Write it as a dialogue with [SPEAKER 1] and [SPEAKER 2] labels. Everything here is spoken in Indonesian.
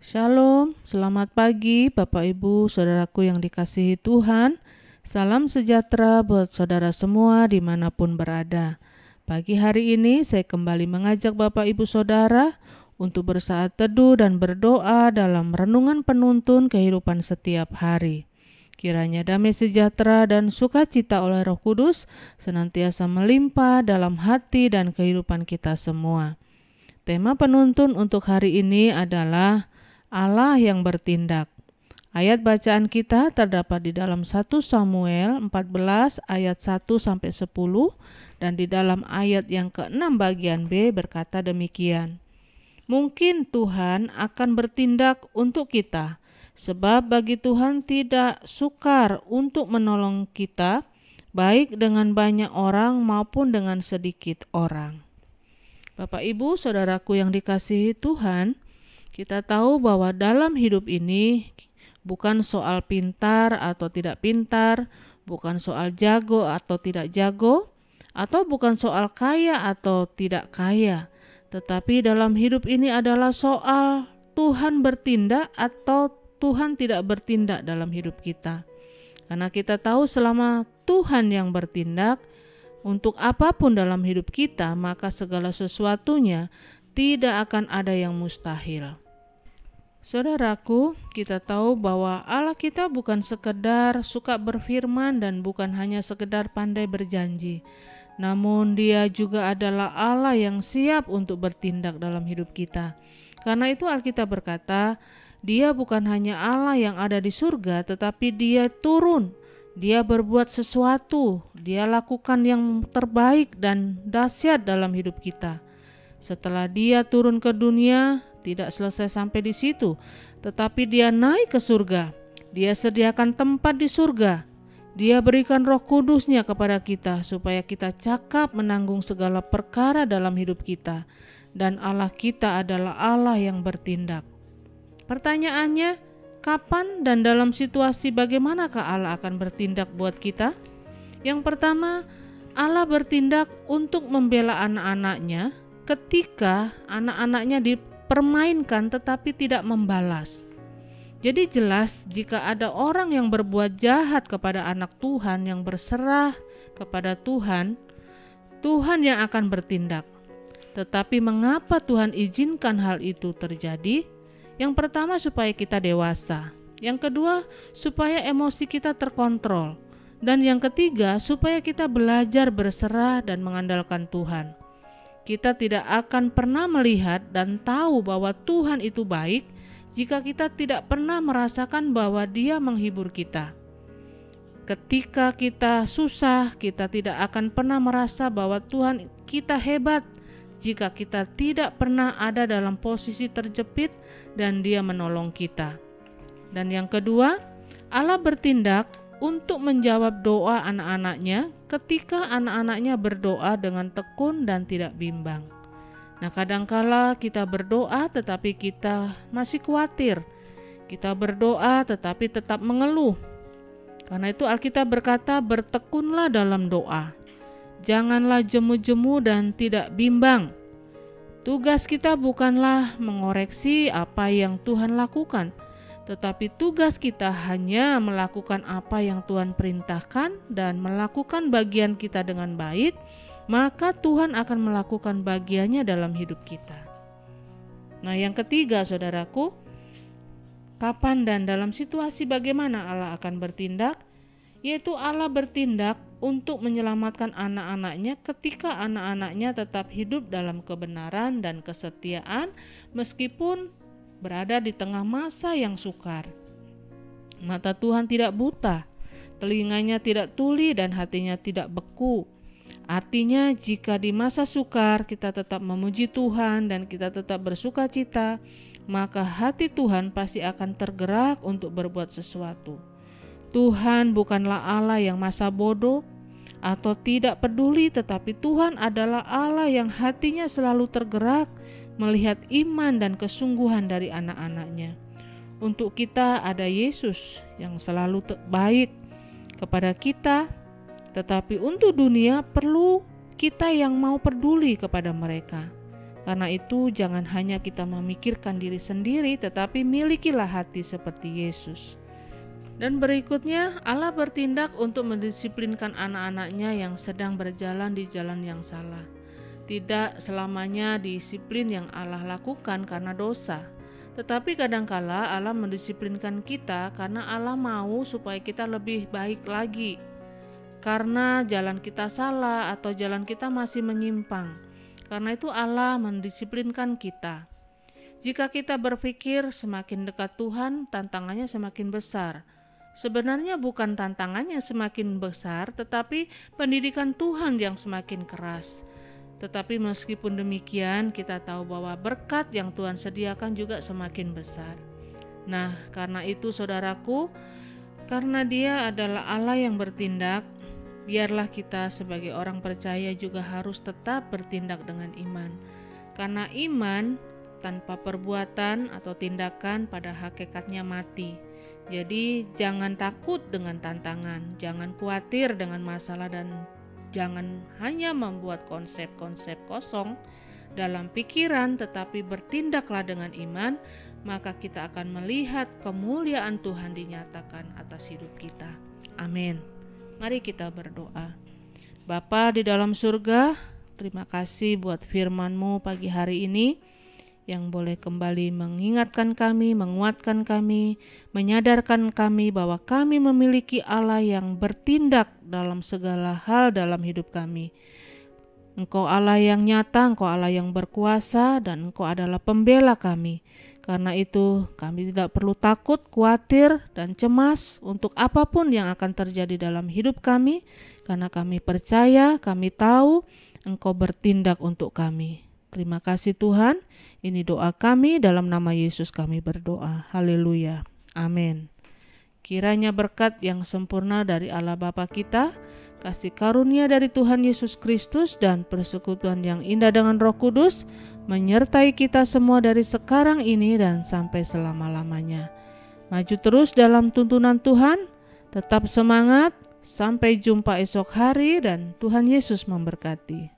[SPEAKER 1] Shalom, selamat pagi Bapak Ibu, Saudaraku yang dikasihi Tuhan. Salam sejahtera buat saudara semua dimanapun berada. Pagi hari ini saya kembali mengajak Bapak Ibu Saudara untuk bersaat teduh dan berdoa dalam renungan penuntun kehidupan setiap hari. Kiranya damai sejahtera dan sukacita oleh Roh Kudus senantiasa melimpah dalam hati dan kehidupan kita semua. Tema penuntun untuk hari ini adalah Allah yang bertindak. Ayat bacaan kita terdapat di dalam 1 Samuel 14 ayat 1-10 dan di dalam ayat yang ke-6 bagian B berkata demikian. Mungkin Tuhan akan bertindak untuk kita, sebab bagi Tuhan tidak sukar untuk menolong kita, baik dengan banyak orang maupun dengan sedikit orang. Bapak Ibu, saudaraku yang dikasihi Tuhan, kita tahu bahwa dalam hidup ini bukan soal pintar atau tidak pintar, bukan soal jago atau tidak jago, atau bukan soal kaya atau tidak kaya. Tetapi dalam hidup ini adalah soal Tuhan bertindak atau Tuhan tidak bertindak dalam hidup kita. Karena kita tahu selama Tuhan yang bertindak untuk apapun dalam hidup kita, maka segala sesuatunya tidak akan ada yang mustahil. Saudaraku, kita tahu bahwa Allah kita bukan sekedar suka berfirman dan bukan hanya sekedar pandai berjanji. Namun Dia juga adalah Allah yang siap untuk bertindak dalam hidup kita. Karena itu Alkitab berkata, Dia bukan hanya Allah yang ada di surga, tetapi Dia turun. Dia berbuat sesuatu, Dia lakukan yang terbaik dan dahsyat dalam hidup kita. Setelah Dia turun ke dunia, tidak selesai sampai di situ, tetapi Dia naik ke surga. Dia sediakan tempat di surga. Dia berikan Roh Kudus-Nya kepada kita supaya kita cakap menanggung segala perkara dalam hidup kita. Dan Allah kita adalah Allah yang bertindak. Pertanyaannya, kapan dan dalam situasi bagaimanakah Allah akan bertindak buat kita? Yang pertama, Allah bertindak untuk membela anak-anaknya ketika anak-anaknya dipermainkan tetapi tidak membalas. Jadi jelas jika ada orang yang berbuat jahat kepada anak Tuhan yang berserah kepada Tuhan, Tuhan yang akan bertindak. Tetapi mengapa Tuhan izinkan hal itu terjadi? Yang pertama supaya kita dewasa. Yang kedua supaya emosi kita terkontrol. Dan yang ketiga supaya kita belajar berserah dan mengandalkan Tuhan. Kita tidak akan pernah melihat dan tahu bahwa Tuhan itu baik jika kita tidak pernah merasakan bahwa Dia menghibur kita. Ketika kita susah, kita tidak akan pernah merasa bahwa Tuhan kita hebat jika kita tidak pernah ada dalam posisi terjepit dan Dia menolong kita. Dan yang kedua, Allah bertindak untuk menjawab doa anak-anaknya ketika anak-anaknya berdoa dengan tekun dan tidak bimbang. Nah, kadangkala kita berdoa tetapi kita masih khawatir. Kita berdoa tetapi tetap mengeluh. Karena itu Alkitab berkata, bertekunlah dalam doa. Janganlah jemu-jemu dan tidak bimbang. Tugas kita bukanlah mengoreksi apa yang Tuhan lakukan, tetapi tugas kita hanya melakukan apa yang Tuhan perintahkan dan melakukan bagian kita dengan baik, maka Tuhan akan melakukan bagiannya dalam hidup kita. Nah, yang ketiga saudaraku, kapan dan dalam situasi bagaimana Allah akan bertindak? Yaitu Allah bertindak untuk menyelamatkan anak-anaknya ketika anak-anaknya tetap hidup dalam kebenaran dan kesetiaan meskipun berada di tengah masa yang sukar. Mata Tuhan tidak buta, telinganya tidak tuli dan hatinya tidak beku. Artinya jika di masa sukar kita tetap memuji Tuhan dan kita tetap bersuka cita, maka hati Tuhan pasti akan tergerak untuk berbuat sesuatu. Tuhan bukanlah Allah yang masa bodoh atau tidak peduli, tetapi Tuhan adalah Allah yang hatinya selalu tergerak melihat iman dan kesungguhan dari anak-anaknya. Untuk kita ada Yesus yang selalu baik kepada kita, tetapi untuk dunia perlu kita yang mau peduli kepada mereka. Karena itu jangan hanya kita memikirkan diri sendiri, tetapi milikilah hati seperti Yesus. Dan berikutnya, Allah bertindak untuk mendisiplinkan anak-anaknya yang sedang berjalan di jalan yang salah. Tidak selamanya disiplin yang Allah lakukan karena dosa, tetapi kadangkala Allah mendisiplinkan kita karena Allah mau supaya kita lebih baik lagi. Karena jalan kita salah atau jalan kita masih menyimpang. Karena itu Allah mendisiplinkan kita. Jika kita berpikir semakin dekat Tuhan, tantangannya semakin besar. Sebenarnya bukan tantangannya semakin besar, tetapi pendidikan Tuhan yang semakin keras. Tetapi meskipun demikian, kita tahu bahwa berkat yang Tuhan sediakan juga semakin besar. Nah, karena itu saudaraku, karena Dia adalah Allah yang bertindak, biarlah kita sebagai orang percaya juga harus tetap bertindak dengan iman. Karena iman tanpa perbuatan atau tindakan pada hakikatnya mati. Jadi jangan takut dengan tantangan, jangan khawatir dengan masalah, dan jangan hanya membuat konsep-konsep kosong dalam pikiran, tetapi bertindaklah dengan iman, maka kita akan melihat kemuliaan Tuhan dinyatakan atas hidup kita. Amin. Mari kita berdoa. Bapa di dalam surga, terima kasih buat firman-Mu pagi hari ini yang boleh kembali mengingatkan kami, menguatkan kami, menyadarkan kami bahwa kami memiliki Allah yang bertindak dalam segala hal dalam hidup kami. Engkau Allah yang nyata, Engkau Allah yang berkuasa, dan Engkau adalah pembela kami. Karena itu kami tidak perlu takut, khawatir, dan cemas untuk apapun yang akan terjadi dalam hidup kami, karena kami percaya, kami tahu Engkau bertindak untuk kami. Terima kasih Tuhan, ini doa kami, dalam nama Yesus kami berdoa. Haleluya. Amin. Kiranya berkat yang sempurna dari Allah Bapa kita, kasih karunia dari Tuhan Yesus Kristus, dan persekutuan yang indah dengan Roh Kudus menyertai kita semua dari sekarang ini dan sampai selama-lamanya. Maju terus dalam tuntunan Tuhan, tetap semangat, sampai jumpa esok hari, dan Tuhan Yesus memberkati.